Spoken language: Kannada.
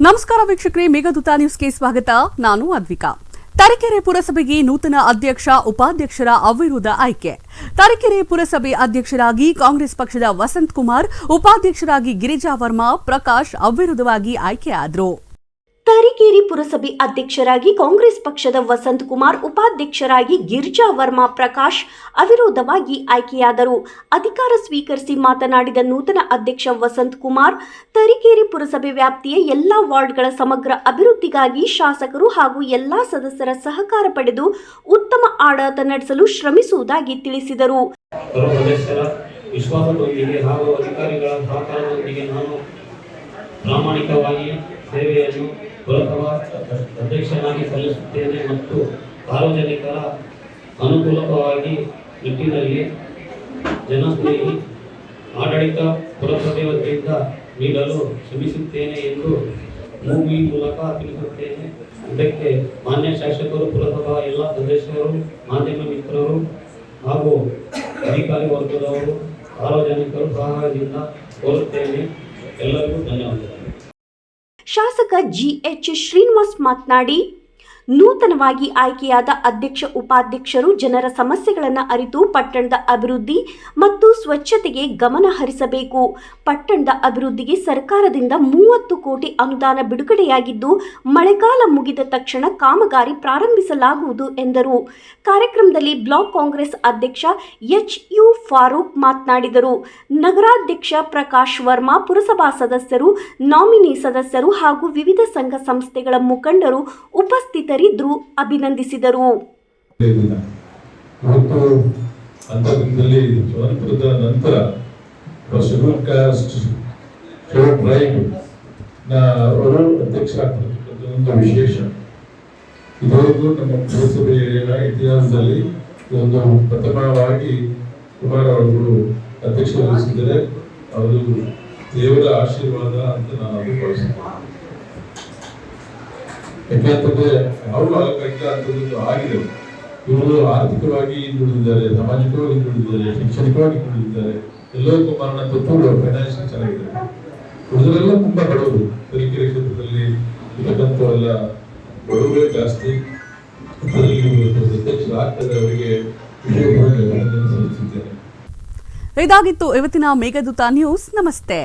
ನಮಸ್ಕಾರ ವೀಕ್ಷಕರೇ, ಮೇಘದೂತ ನ್ಯೂಸ್ಗೆ ಸ್ವಾಗತ. ನಾನು ಅದ್ವಿಕಾ. ತರೀಕೆರೆ ಪುರಸಭೆಗೆ ನೂತನ ಅಧ್ಯಕ್ಷ ಉಪಾಧ್ಯಕ್ಷರ ಅವಿರೋಧ ಆಯ್ಕೆ. ತರೀಕೆರೆ ಪುರಸಭೆ ಅಧ್ಯಕ್ಷರಾಗಿ ಕಾಂಗ್ರೆಸ್ ಪಕ್ಷದ ವಸಂತ್ ಕುಮಾರ್, ಉಪಾಧ್ಯಕ್ಷರಾಗಿ ಗಿರಿಜಾ ವರ್ಮಾ, ಪ್ರಕಾಶ್ ಅವಿರೋಧವಾಗಿ ಆಯ್ಕೆಯಾದರು. ತರೀಕೆರೆ ಪುರಸಭೆ ಅಧ್ಯಕ್ಷರಾಗಿ ಕಾಂಗ್ರೆಸ್ ಪಕ್ಷದ ವಸಂತ್ ಕುಮಾರ್, ಉಪಾಧ್ಯಕ್ಷರಾಗಿ ಗಿರಿಜಾ ವರ್ಮಾ, ಪ್ರಕಾಶ್ ಅವಿರೋಧವಾಗಿ ಆಯ್ಕೆಯಾದರು. ಅಧಿಕಾರ ಸ್ವೀಕರಿಸಿ ಮಾತನಾಡಿದ ನೂತನ ಅಧ್ಯಕ್ಷ ವಸಂತ್ ಕುಮಾರ್, ತರೀಕೆರೆ ಪುರಸಭೆ ವ್ಯಾಪ್ತಿಯ ಎಲ್ಲಾ ವಾರ್ಡ್ಗಳ ಸಮಗ್ರ ಅಭಿವೃದ್ಧಿಗಾಗಿ ಶಾಸಕರು ಹಾಗೂ ಎಲ್ಲಾ ಸದಸ್ಯರ ಸಹಕಾರ ಪಡೆದು ಉತ್ತಮ ಆಡಳಿತ ನಡೆಸಲು ಶ್ರಮಿಸುವುದಾಗಿ ತಿಳಿಸಿದರು. ವಿಶ್ವಾಸದೊಂದಿಗೆ ಹಾಗೂ ಅಧಿಕಾರಿಗಳ ಸಹಕಾರದೊಂದಿಗೆ ನಾನು ಪ್ರಾಮಾಣಿಕವಾಗಿ ಸೇವೆಯನ್ನು ಪುರಸಭಾ ಅಧ್ಯಕ್ಷನಾಗಿ ಸಲ್ಲಿಸುತ್ತೇನೆ ಮತ್ತು ಸಾರ್ವಜನಿಕರ ಅನುಕೂಲಕವಾಗಿ ನಿಟ್ಟಿನಲ್ಲಿ ಜನಸ್ನೇಹಿ ಆಡಳಿತ ಪುರಸಭೆ ವತಿಯಿಂದ ನೀಡಲು ಶ್ರಮಿಸುತ್ತೇನೆ ಎಂದು ಮೂವಿ ಮೂಲಕ ತಿಳಿಸುತ್ತೇನೆ. ಇದಕ್ಕೆ ಮಾನ್ಯ ಶಾಸಕರು, ಪುರಸಭಾ ಎಲ್ಲ ಸದಸ್ಯರು, ಮಾಧ್ಯಮ ಮಿತ್ರರು ಹಾಗೂ ಅಧಿಕಾರಿ ವರ್ಗದವರು, ಸಾರ್ವಜನಿಕರು ಸಹಕಾರದಿಂದ ಕೋರುತ್ತೇನೆ. ಎಲ್ಲರಿಗೂ ಧನ್ಯವಾದಗಳು. ಶಾಸಕ ಜಿಎಚ್ ಶ್ರೀನಿವಾಸ್ ಮಾತನಾಡಿ, ನೂತನವಾಗಿ ಆಯ್ಕೆಯಾದ ಅಧ್ಯಕ್ಷ ಉಪಾಧ್ಯಕ್ಷರು ಜನರ ಸಮಸ್ಯೆಗಳನ್ನು ಅರಿತು ಪಟ್ಟಣದ ಅಭಿವೃದ್ಧಿ ಮತ್ತು ಸ್ವಚ್ಛತೆಗೆ ಗಮನ ಹರಿಸಬೇಕು. ಪಟ್ಟಣದ ಅಭಿವೃದ್ಧಿಗೆ ಸರ್ಕಾರದಿಂದ 30 ಕೋಟಿ ಅನುದಾನ ಬಿಡುಗಡೆಯಾಗಿದ್ದು, ಮಳೆಗಾಲ ಮುಗಿದ ತಕ್ಷಣ ಕಾಮಗಾರಿ ಪ್ರಾರಂಭಿಸಲಾಗುವುದು ಎಂದರು. ಕಾರ್ಯಕ್ರಮದಲ್ಲಿ ಬ್ಲಾಕ್ ಕಾಂಗ್ರೆಸ್ ಅಧ್ಯಕ್ಷ ಎಚ್ಯು ಫಾರೂಕ್ ಮಾತನಾಡಿದರು. ನಗರಾಧ್ಯಕ್ಷ ಪ್ರಕಾಶ್ ವರ್ಮಾ, ಪುರಸಭಾ ಸದಸ್ಯರು, ನಾಮಿನಿ ಸದಸ್ಯರು ಹಾಗೂ ವಿವಿಧ ಸಂಘ ಸಂಸ್ಥೆಗಳ ಮುಖಂಡರು ಉಪಸ್ಥಿತರಿದ್ದು ಅಭಿನಂದಿಸಿದರು. ಅಂತರದಲ್ಲಿ ಸ್ವತಂತ್ರದ ನಂತರ ಶೆಡ್ಯೂಲ್ ಕಾಸ್ಟ್ ಶೆಡ್ಯೂಲ್ ಟ್ರೈಬ್ ಅವರು ಅಧ್ಯಕ್ಷರಾಗ್ತಕ್ಕಂಥ ಒಂದು ವಿಶೇಷ. ಇದುವರೆಗೂ ನಮ್ಮ ಪುರಸಭೆಯ ಇತಿಹಾಸದಲ್ಲಿ ಒಂದು ಪ್ರಥಮವಾಗಿ ಕುಮಾರ್ ಅವರು ಅಧ್ಯಕ್ಷ ವಹಿಸಿದರೆ ಅವರು ದೇವರ ಆಶೀರ್ವಾದ ಅಂತ ನಾನು ಅಭಿಪ್ರಾಯಿಸುತ್ತೇನೆ. ಯಾಕೆಂತಂದ್ರೆ ಅವರು ಅಂತದ್ದು ಆಗಿದೆ. ಇವರು ಆರ್ಥಿಕವಾಗಿ ಹಿಂದುಳಿದಿದ್ದಾರೆ, ಸಾಮಾಜಿಕವಾಗಿ ಹಿಂದುಳಿದಿದ್ದಾರೆ, ಶೈಕ್ಷಣಿಕವಾಗಿ ಹಿಂದುಳಿದಿದ್ದಾರೆ, ಎಲ್ಲರಿಗೂ ಮರಣ ತಪ್ಪು ಫೈನಾನ್ಷಿಯಲ್ ಚೆನ್ನಾಗಿದ್ದಾರೆ. ಉಳಿದರೆಲ್ಲ ತುಂಬಾ ಬಡವರು. ತರೀಕೆರೆ ಕ್ಷೇತ್ರದಲ್ಲಿ ಇರತಕ್ಕಂಥವೆಲ್ಲ ಬಡವರೇ ಜಾಸ್ತಿ. ಅಧ್ಯಕ್ಷರಾಗ್ತದೆ, ಅವರಿಗೆ ವಿಶೇಷವಾಗಿ ಅಭಿನಂದನೆ ಸಲ್ಲಿಸುತ್ತೇನೆ. ಇದಾಗಿತ್ತು ಇವತ್ತಿನ ಮೇಘದೂತ ನ್ಯೂಸ್. ನಮಸ್ತೆ.